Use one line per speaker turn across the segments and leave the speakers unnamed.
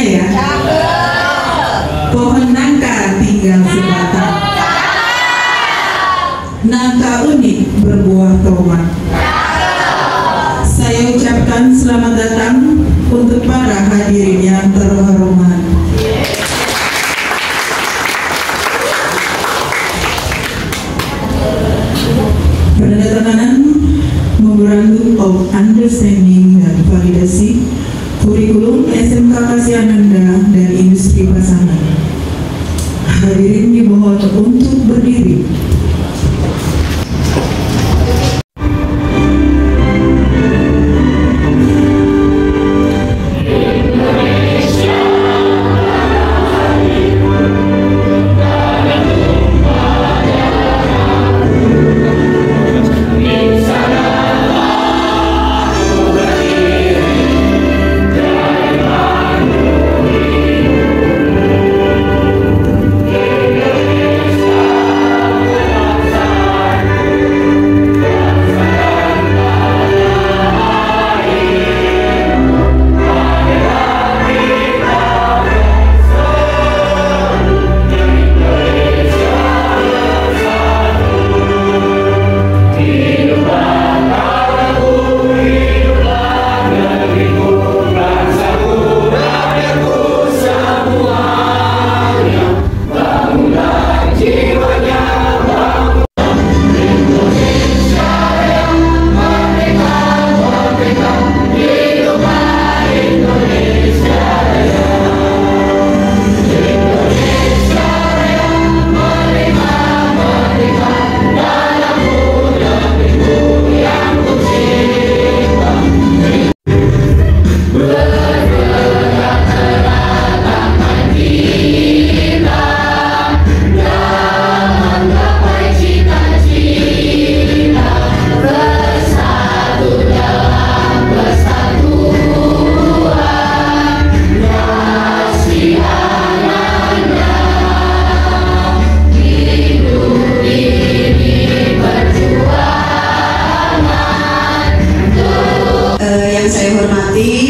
ya? Pohon nangka tinggal sebatang. Nangka unik berbuah tomat. Saya ucapkan selamat datang untuk para hadirin yang terhormat. Penandatanganan Memorandum of Understanding dan Validasi Kurikulum SMK Kasyananda dan Industri Pasangan. Hadirin dimohon untuk berdiri.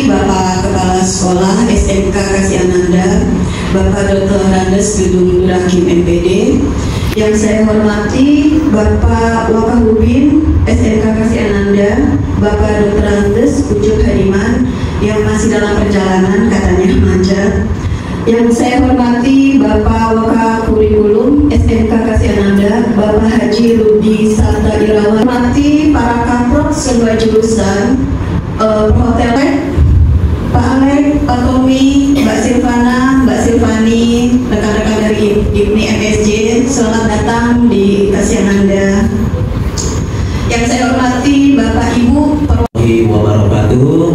Bapak Kepala Sekolah SMK Kasyananda, Bapak Dr. Randes Gedung Hakim MPD. Yang saya hormati Bapak Wakahubin SMK Kasyananda, Bapak Dr. Randes Ucup Hadiman yang masih dalam perjalanan katanya manjat. Yang saya hormati Bapak Wakakurikulum SMK Kasyananda, Bapak Haji Rudi Sarta Irawan. Hormati para kaprok semua jurusan perhotelan, Pak Alek, Pak Tommy, Mbak Silvana, Mbak Silvani, rekan-rekan dari IPNI MSJ, selamat datang di Kasyananda. Yang saya hormati Bapak Ibu
Warahmatullahi wabarakatuh.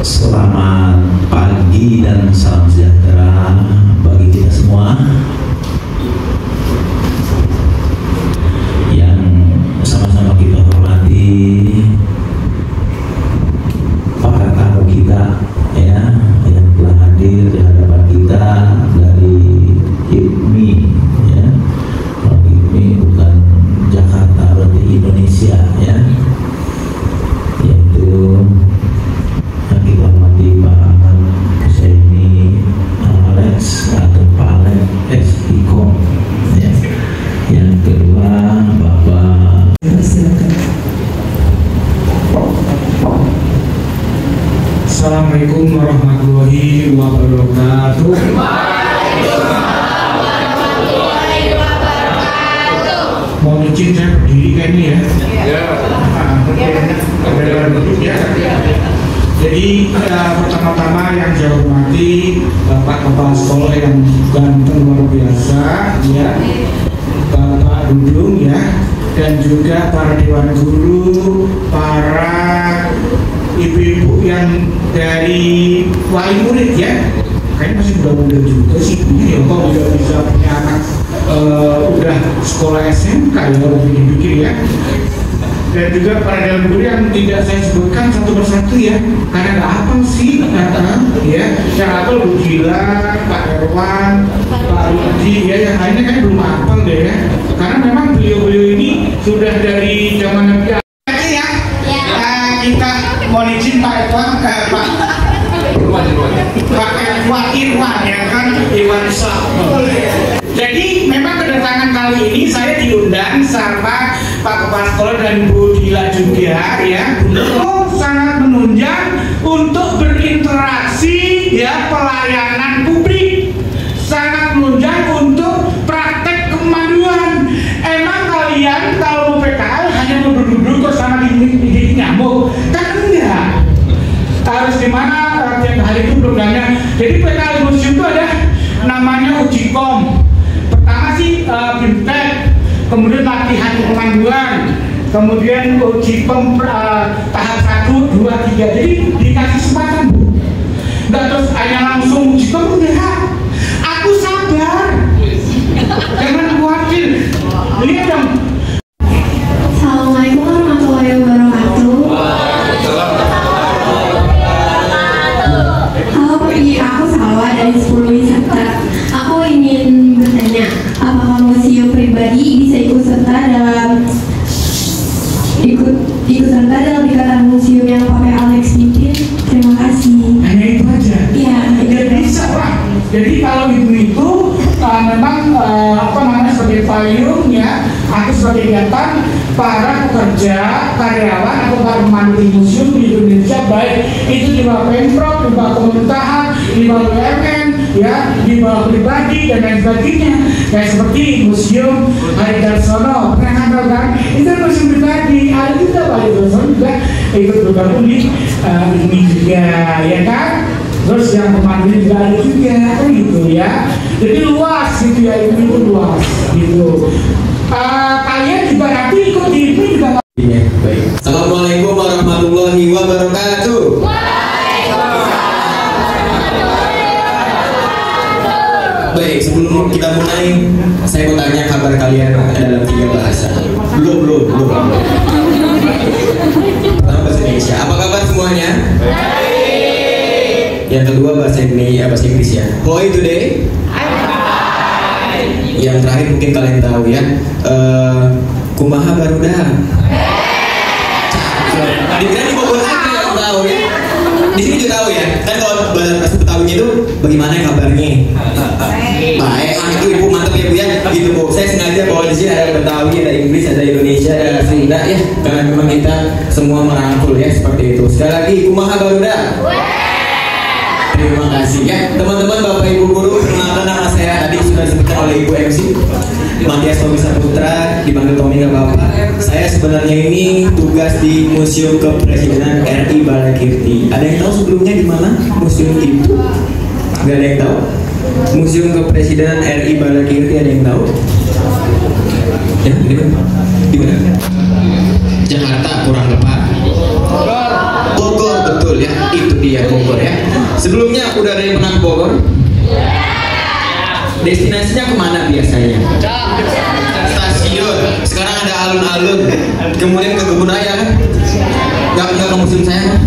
Selamat pagi dan salam sejahtera bagi kita semua. Yang sama-sama kita hormati para tamu kita ya, yang telah hadir di hadapan kita dari IPMI ya. IPMI bukan Jakarta, berarti Indonesia ya, yaitu yang kita hormati Pak Ahmad Husaini Alex atau Pak Alex Ikom ya. Yang kedua Bapak, silakan.
Assalamualaikum warahmatullahi wabarakatuh. Mau izin saya berdiri kan ini ya? Ya. Jadi pertama-tama yang saya hormati Bapak Kepala Sekolah yang ganteng luar biasa ya, Bapak Dudung ya, dan juga para dewan guru, para ibu-ibu yang dari wali murid ya, kayaknya masih muda-muda juga sih ya, kok udah bisa punya anak udah sekolah SMK ya, udah pikir ya. Dan juga para dewan guru yang tidak saya sebutkan satu persatu ya, karena nggak hafal sih ya, yang hafal Bu Gila, Pak Erwan, Pak Rudi ya, yang lainnya kan belum hafal deh ya, karena memang beliau-beliau ini sudah dari zaman Nabi ya, kita mohon izin Pak Edwan, Pak Irwan ya kan, Irwan Shah. Jadi memang kedatangan kali ini saya diundang sama Pak Kepala Sekolah dan Bu Dila juga ya, untuk sangat menunjang untuk berinteraksi ya, pelayanan publik, sangat menunjang untuk praktek kemanduan. Emang kalian kalau mau PKL hanya duduk-duduk kok sama di nyamuk? Kan enggak. Harus gimana tiap hari itu programnya. Jadi PKL museum itu ada namanya uji kom. Pertama sih BIMTEK, kemudian latihan kemanduan, kemudian uji kom tahap 1, 2, 3. Jadi dikasih kesempatan Bu. Nggak terus hanya langsung uji kom, enggak. Aku sabar. Jangan khawatir. Lihat dong.
Assalamualaikum warahmatullahi wabarakatuh. Halo, aku Salwa dari 10 wisata. Aku ingin bertanya, apakah museum pribadi bisa ikut serta dalam ikatan museum yang pakai Alex bikin? Terima kasih.
Hanya itu aja.
Iya,
Tidak bisa Pak. Jadi kalau itu memang sebagai payung ya, aku sebagai kegiatan para pekerja, karyawan atau para pemandu di museum di Indonesia, baik itu di bawah Pemprov, di bawah pemerintahan, di bawah BUMN, ya, di bawah pribadi dan lain sebagainya. Kayak seperti Museum Hari Darsono, pernah tahu kan? Itu museum pribadi. Ada juga Pak Darsono juga ikut bergabung di ini juga, ya kan? Terus yang pemandu juga ada juga, kan gitu ya. Jadi luas gitu ya, ini itu luas gitu. Kalian juga nanti ikut di ini juga.
Baik. Assalamualaikum warahmatullahi wabarakatuh. Baik, sebelum kita mulai, saya mau tanya kabar kalian dalam 3 bahasa. Belum. Pertama bahasa Indonesia. Apa kabar semuanya? Yang kedua bahasa Inggris ya. How are you today? Yang terakhir mungkin kalian tahu ya. Kumaha baruda. Dikira di Bogor aja yang tahu ya. Di sini juga tahu ya. Kan kalau bahasa Betawinya itu bagaimana kabarnya? Baik, itu Ibu mantap ya Bu ya. Gitu Bu. Saya sengaja bawa di sini ada Betawi, ada Inggris, ada Indonesia, ada Sunda ya. Karena memang kita semua merangkul ya seperti itu. Sekali lagi kumaha baruda. Terima kasih ya teman-teman, Bapak Ibu guru. Perkenalkan, nama saya tadi sudah disebutkan oleh Ibu MC Matias Tommy Saputra, dipanggil Tommy nggak apa-apa. Saya sebenarnya ini tugas di Museum Kepresidenan RI Balakirti. Ada yang tahu sebelumnya di mana museum itu? Nggak ada yang tahu. Museum Kepresidenan RI Balakirti, ada yang tahu? Ya, di mana? Jakarta kurang tepat. Bogor, betul ya, itu dia Bogor ya. Sebelumnya udah ada yang pernah ke Bogor? Destinasinya kemana biasanya? Stasiun. Sekarang ada alun-alun. Kemudian ke kebun raya kan? Nggak ke museum saya kan?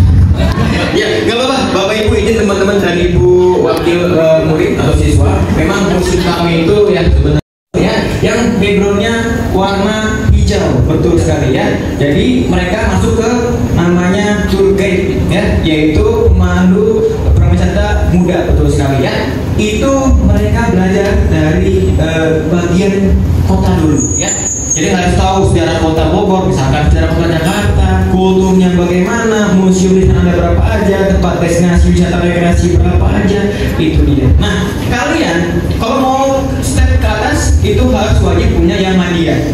Ya, nggak apa-apa. Bapak Ibu izin teman-teman dan Ibu wakil murid atau siswa. Memang museum kami itu ya sebenarnya ya, yang backgroundnya warna hijau, betul sekali ya. Jadi mereka masuk ke namanya tour guide ya, yaitu pemandu prawisata muda, betul sekali ya. Itu mereka belajar dari bagian kota dulu ya. Jadi harus tahu sejarah kota Bogor, misalkan sejarah kota Jakarta, kulturnya bagaimana, museum di sana ada berapa aja, tempat destinasi wisata rekreasi berapa aja, itu dia. Nah, kalian kalau mau step ke atas itu harus wajib punya yang Muhammadiyah.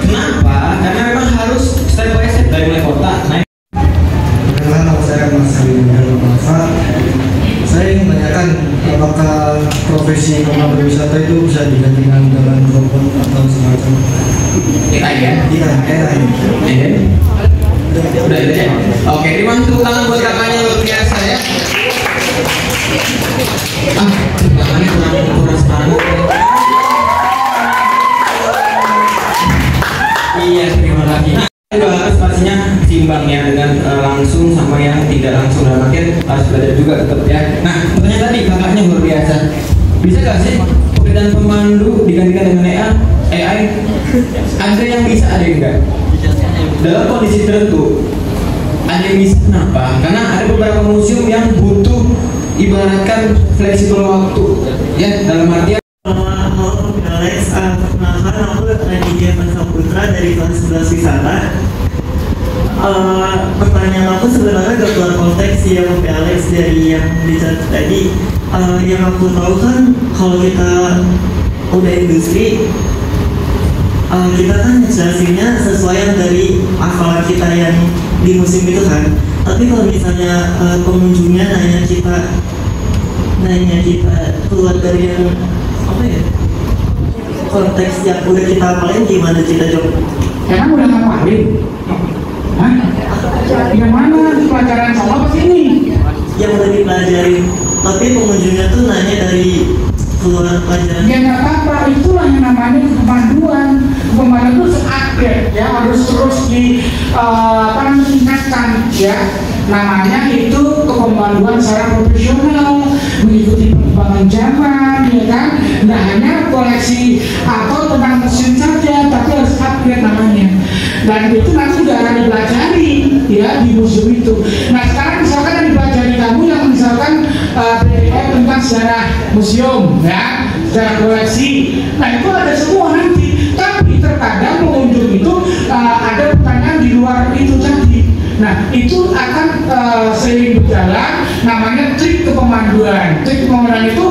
Kenapa? Karena memang harus step by step dari mulai kota naik.
Nama saya Mas Salim Alfa. Saya ingin menanyakan apakah profesi pemandu wisata itu bisa digantikan dengan robot atau semacam
AI ya?
Iya, AI.
Udah ya? Oke, terima tepuk tangan buat kakaknya luar biasa ya. Tangannya kurang separuh. Iya, terima kasih. Juga harus pastinya seimbang ya dengan langsung sama yang tidak langsung, dalam artian harus belajar juga tetap ya. Nah, pertanyaan tadi kakaknya luar biasa. Bisa gak sih pekerjaan pemandu digantikan dengan AI? Ada yang bisa, ada yang enggak. Dalam kondisi tertentu Ada yang bisa kenapa? Karena ada beberapa museum yang butuh ibaratkan fleksibel waktu, ya dalam artian.
Halo Alex, perkenalkan aku Raditya Saputra dari kelas 11 wisata. Pertanyaan aku sebenarnya agak keluar konteks ya Alex dari yang dicatat tadi. Yang aku tahu kan kalau kita udah industri, kita kan ngejelasinnya sesuai yang dari hafalan kita yang di musim itu kan. Tapi kalau misalnya pengunjungnya nanya kita keluar dari yang apa ya, konteks yang udah kita hafalin, gimana kita jawab?
Emang udah ngapalin? Hah? Yang mana pelajaran sama apa sih ini?
Yang udah dipelajarin, tapi pengunjungnya tuh nanya dari keluar pelajaran.
Ya nggak apa-apa, itulah yang namanya kepemanduan. Kepemanduan itu upgrade ya, harus terus diingatkan ya. Namanya itu kepemanduan secara profesional, mengikuti perkembangan zaman, ya kan? Nggak hanya koleksi atau tentang mesin saja, tapi harus upgrade namanya. Dan itu nanti juga akan dipelajari ya di museum itu. Nah sekarang misalkan yang dipelajari kamu yang misalkan PDF tentang sejarah museum ya, sejarah koleksi. Nah itu ada semua nanti. Tapi terkadang pengunjung itu ada pertanyaan di luar itu tadi. Nah itu akan seiring berjalan, namanya trik kepemanduan. Trik kepemanduan itu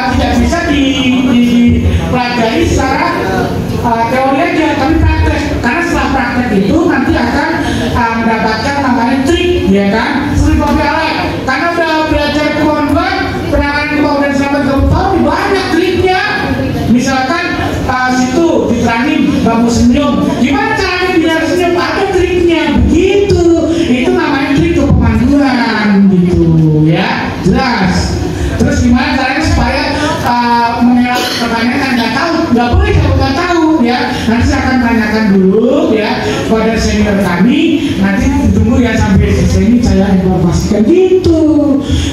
tidak bisa dipelajari secara teori aja, tapi praktek. Karena setelah praktek itu nanti akan mendapatkan namanya trik, ya kan? Seperti Alex, karena udah belajar kepemanduan, penanganan kepemanduan selama 30 tahun, banyak triknya. Misalkan situ diterangin bambu senyum, gimana caranya biar senyum, ada triknya, begitu. Itu namanya trik kepemanduan, gitu, ya, jelas. Terus gimana caranya supaya mengelak pertanyaan yang nggak tahu, nggak boleh kalau nggak tahu, ya. Nanti saya akan tanyakan dulu, ya, pada senior kami. Nanti ditunggu ya sampai selesai ini saya informasikan, gitu.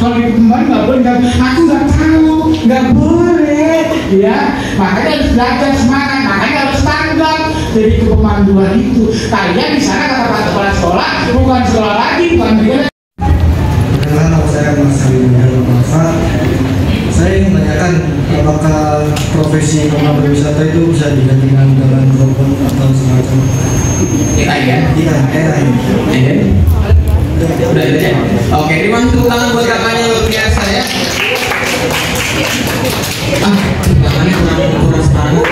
Kalau di kemarin nggak boleh, aku nggak tahu, nggak boleh, ya. Makanya harus belajar semangat, makanya harus tanggap dari kepemanduan itu. Kalian di sana kata pak kepala sekolah, bukan sekolah lagi, bukan dia.
Karena saya masih bermanfaat, saya ingin menanyakan apakah profesi pemandu wisata itu bisa digantikan dengan robot atau semacam
AI ya?
Iya, AI.
Udah itu ya? Oke, terima kasih tepuk tangan buat kakaknya luar biasa ya. Kakaknya kurang semangat.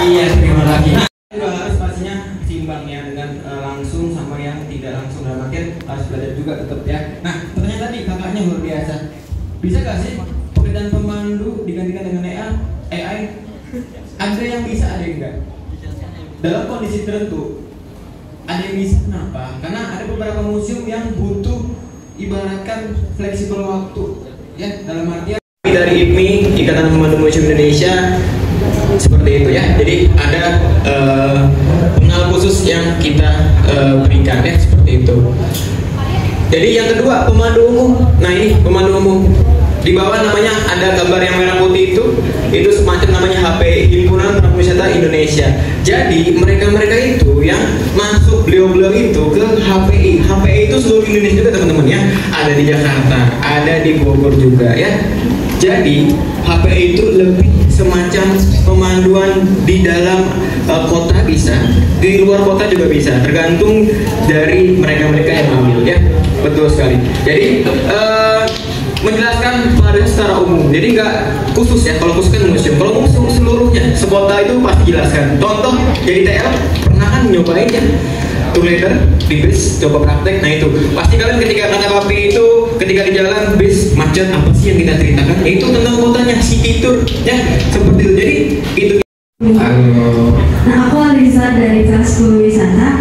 Iya, terima kasih. Juga harus pastinya seimbang ya dengan langsung sama yang tidak langsung, dalam artian harus belajar juga tetap ya. Nah, pertanyaan tadi kakaknya luar biasa. Bisa gak sih pekerjaan pemandu digantikan dengan AI? Ada yang bisa, ada yang enggak. Dalam kondisi tertentu ada yang bisa, kenapa? Karena ada beberapa museum yang butuh ibaratkan fleksibel waktu ya, dalam artian dari IPMI, Ikatan Pemandu Museum Indonesia, seperti itu ya. Jadi ada pengenal khusus yang kita berikan ya, seperti itu. Jadi yang kedua, pemandu umum. Nah ini pemandu umum, di bawah namanya ada gambar yang merah putih, itu semacam namanya HPI, Himpunan Pemandu Wisata Indonesia. Jadi mereka itu yang masuk, beliau itu ke HPI. HPI itu seluruh Indonesia juga teman-teman ya. Ada di Jakarta, ada di Bogor juga ya. Jadi HPI itu lebih semacam pemanduan di dalam kota bisa, di luar kota juga bisa, tergantung dari mereka yang ambil ya. Betul sekali. Jadi menjelaskan pada secara umum, jadi nggak khusus ya. Kalau khusus kan museum, kalau museum seluruhnya sekota itu pasti jelaskan. Contoh jadi TL pernah kan nyobain ya, tour leader di bis, coba praktek. Nah itu pasti kalian ketika kata papi itu, ketika di jalan bis macet, apa sih yang kita ceritakan? Ya, itu tentang kotanya, city tour ya, seperti itu. Jadi itu. Halo.
Nah, aku Alisa dari kelas 10 wisata.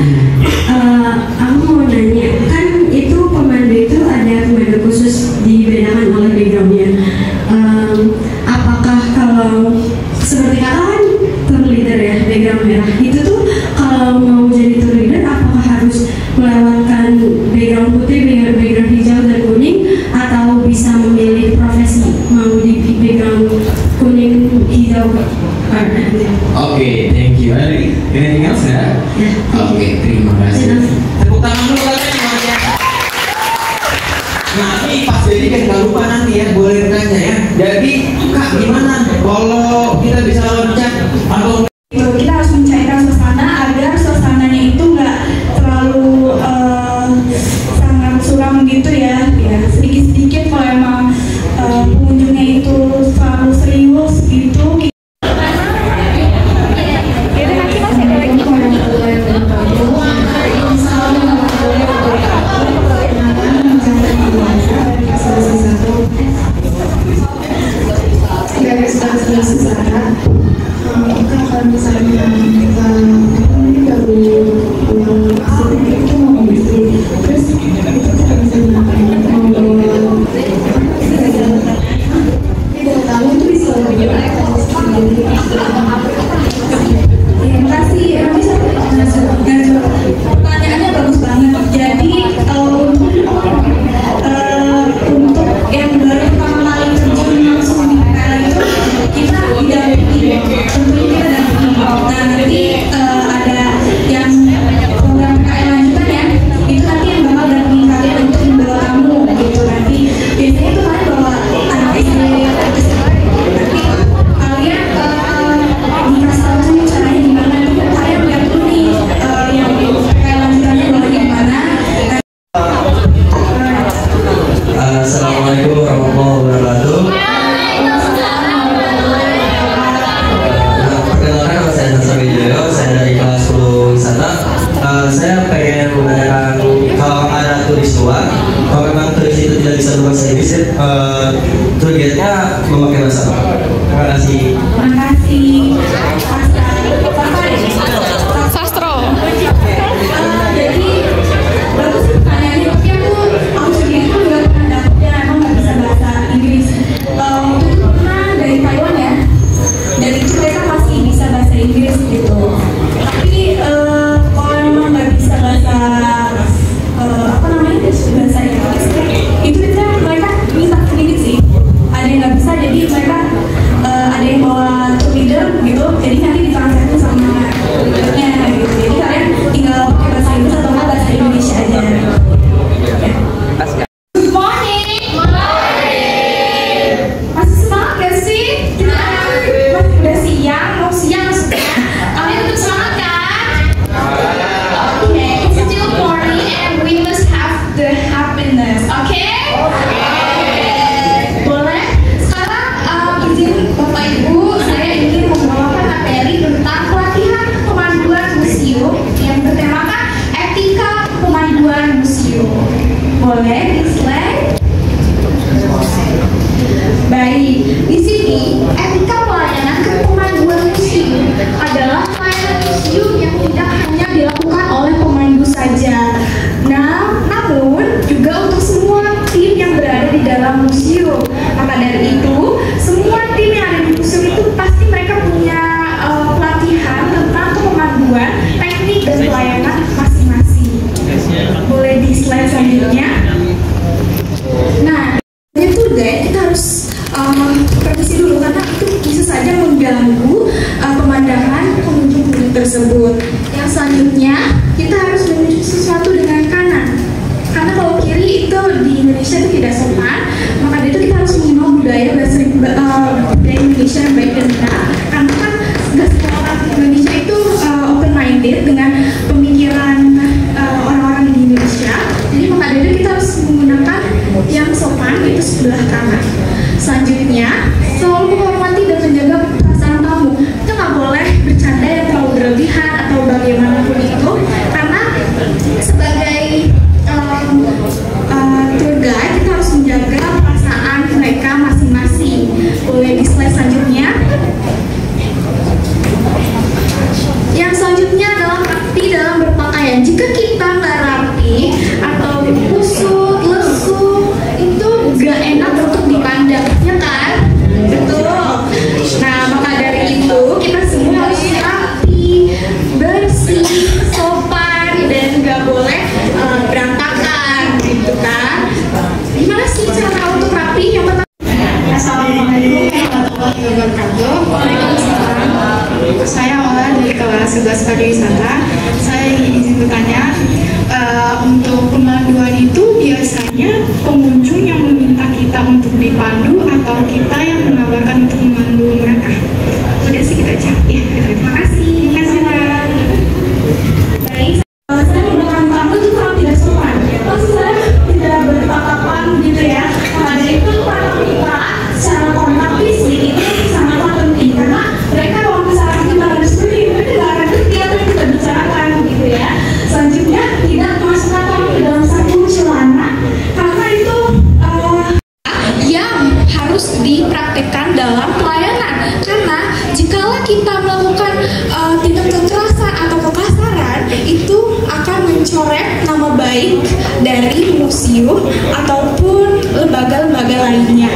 Aku mau nanya, kan itu pemandu itu ada pemandu khusus dibedakan oleh backgroundnya. Apakah kalau seperti kata kan tour leader ya, background merah itu tuh kalau mau jadi tour leader apakah harus melewatkan background putih, background hijau dan kuning, atau bisa memilih profesi mau di background kuning hijau?
Oke, thank you. Anything else ya? kasih. Tepuk tangan dulu kalian luar biasa. Nah ini Pak Dedi kan gak lupa nanti ya, boleh bertanya ya. Jadi Kak gimana kalau kita bisa loncat atau
kita harus mencairkan suasana agar suasananya itu nggak terlalu sangat suram gitu ya. Sedikit-sedikit kalau emang pengunjungnya itu terlalu serius gitu. Pertanyaannya bagus banget. Jadi untuk yang baru pertama kali terjun langsung di PKL itu kita didampingi, tentunya kita dampingi. Nah nanti ada yang program PKL lanjutan ya, itu nanti yang bakal dampingi kalian untuk membawa tamu gitu. Nanti biasanya itu kalian bawa anak SD, nanti kalian dikasih tahu tuh caranya gimana. Itu kalian lihat dulu nih yang PKL lanjutannya bawa gimana.
Assalamualaikum warahmatullahi wabarakatuh. Perkenalkan nama saya Sasa Wijoyo, saya dari kelas 10 wisata. Saya pengen menanyakan kalau ada turis luar, kalau memang turis itu tidak bisa berbahasa Inggris, tour guide-nya memakai bahasa apa? Terima kasih.
Terima kasih.
Sastro.
Jadi bagus sih pertanyaannya, tapi aku sendiri tuh nggak pernah dapet yang emang nggak bisa bahasa Inggris. Waktu itu pernah dari Taiwan ya, dan itu mereka masih bisa bahasa Inggris gitu. Tapi kalau emang nggak bisa bahasa bahasa Inggris, itu kita mereka minta sedikit sih. Ada yang nggak bisa, jadi mereka ada yang bawa tour leader gitu, jadi nanti ditranslate sama leadernya gitu. Jadi kalian tinggal pakai bahasa Inggris atau nggak bahasa Indonesia aja.
Good morning. Masih semangat gak sih? Kita masih udah siang, mau siang maksudnya. Kalian tetap semangat kan? Okay, it's still morning and we must have the happiness, okay? Boleh? Sekarang izin Bapak Ibu, saya ingin membawakan materi tentang pelatihan pemanduan museum yang bertemakan etika pemanduan museum. Boleh di slide? Baik, di sini etika pelayanan kepemanduan museum adalah pelayanan museum yang tidak hanya dilakukan oleh pemandu saja. Namun juga untuk semua tim yang berada di dalam museum. Maka dari itu, semua tim yang ada di museum itu pasti mereka punya pelatihan tentang kepemanduan, teknik dan pelayanan masing-masing. Boleh di slide selanjutnya. Nah, itu guys, kita harus permisi dulu karena itu bisa saja mengganggu pemandangan pengunjung tersebut. Yang selanjutnya, kita harus menuju sesuatu dengan kanan. Karena kalau kiri itu di Indonesia itu tidak sopan, maka dari itu kita harus mengenal budaya Indonesia yang baik dan benar. Karena kan nggak semua orang Indonesia itu open minded dengan pemikiran orang-orang di Indonesia. Jadi maka dari itu kita harus menggunakan yang sopan, itu sebelah kanan. Selanjutnya, selalu menghormati dan menjaga perasaan tamu. Kita nggak boleh bercanda yang terlalu berlebihan atau bagaimanapun itu, karena tidak memasukkan orang ke dalam satu celana, karena itu yang harus dipraktekkan dalam pelayanan. Karena jikalau kita melakukan tindak kekerasan atau kekasaran, itu akan mencoret nama baik dari museum ataupun lembaga-lembaga lainnya.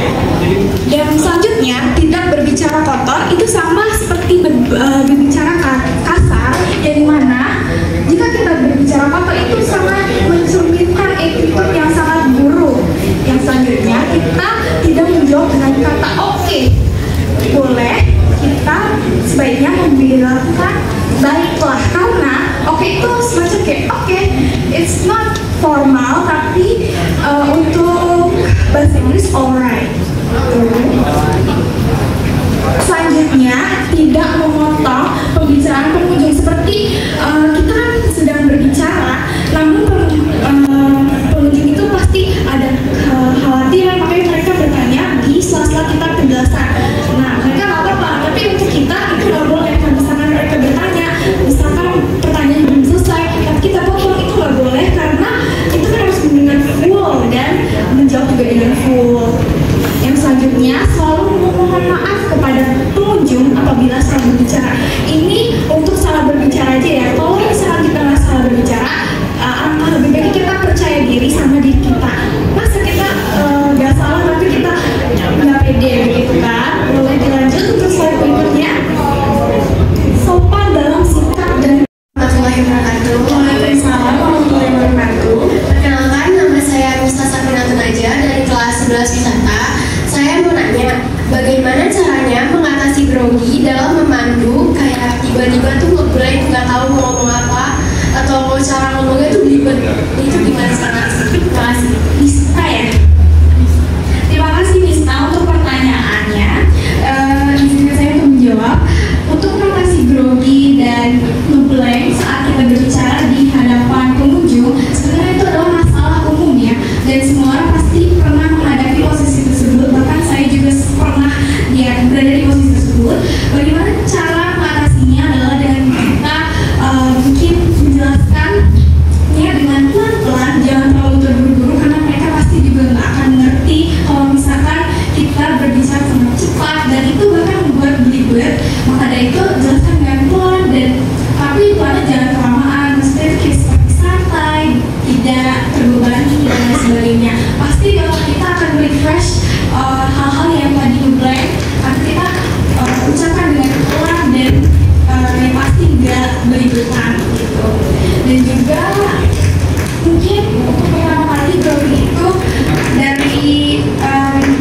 Dan selanjutnya, tidak berbicara kotor itu sama seperti berbicara kasar, yang mana jika kita berbicara kotor itu sangat mencerminkan attitude yang sangat buruk. Yang selanjutnya, kita tidak menjawab dengan kata oke. Boleh, kita sebaiknya membilangkan baiklah, karena oke itu semacam kayak oke, it's not formal, tapi untuk bahasa Inggris alright. Selanjutnya, tidak memotong pembicaraan pengunjung. Seperti kita kan sedang berbicara, namun pengunjung itu pasti ada kekhawatiran, makanya mereka bertanya di sela-sela kita penjelasan. Nah, mereka nggak apa-apa, tapi untuk kita itu nggak boleh. Kalau misalkan mereka bertanya, misalkan pertanyaan belum selesai, tapi kita potong, itu nggak boleh, karena itu kan harus dengan full dan menjawab juga dengan full. Yang selanjutnya, selalu memohon maaf kepada pengunjung apabila salah berbicara. Ini untuk salah berbicara aja ya. Kalau misalkan kita nggak salah berbicara, lebih baik kita percaya diri sama diri kita. Masa kita nggak salah tapi kita nggak pede gitu kan? Boleh dilanjut untuk slide berikutnya. Sopan dalam sikap dan
warahmatullahi wabarakatuh.
Waalaikumsalam warahmatullahi wabarakatuh.
Perkenalkan, nama saya Musta Safinatun Aja dari kelas 11 Wisata. Saya mau nanya, bagaimana caranya mengatasi grogi dalam memandu, kayak tiba-tiba tuh ngeblank, nggak tahu mau ngomong apa, atau cara ngomongnya tuh belibet. Itu gimana caranya? Terima kasih.
Mista ya. Terima kasih Mista untuk pertanyaannya. Izinkan saya untuk menjawab. Untuk mengatasi grogi dan ngeblank saat kita berbicara di hadapan pengunjung, sebenarnya itu adalah masalah umum ya, dan semua orang pasti pernah menghadapi posisi tersebut. Bahkan saya juga pernah berada di posisi tersebut. Bagaimana cara mengatasinya adalah dengan kita mungkin menjelaskannya dengan pelan-pelan, jangan terlalu terburu-buru, karena mereka pasti juga nggak akan ngerti kalau misalkan kita berbicara sangat cepat dan itu bahkan membuat belibet. Maka dari itu jelaskan dengan pelan, dan tapi pelannya jangan kelamaan, maksudnya kayak seperti santai, tidak terbebani dan lain sebagainya. Pasti kalau kita akan refresh hal-hal yang tadi ngeblank, akan kita ucapkan dengan pelan dan yang pasti nggak belibetan gitu. Dan juga mungkin untuk pertama kali grogi itu dari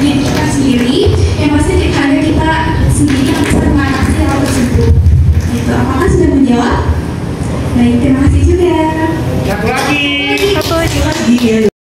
diri kita sendiri, yang pasti hanya kita sendiri yang bisa mengatasi hal tersebut gitu. Apakah sudah menjawab? Baik, terima kasih juga.
Satu lagi.
Satu lagi ya.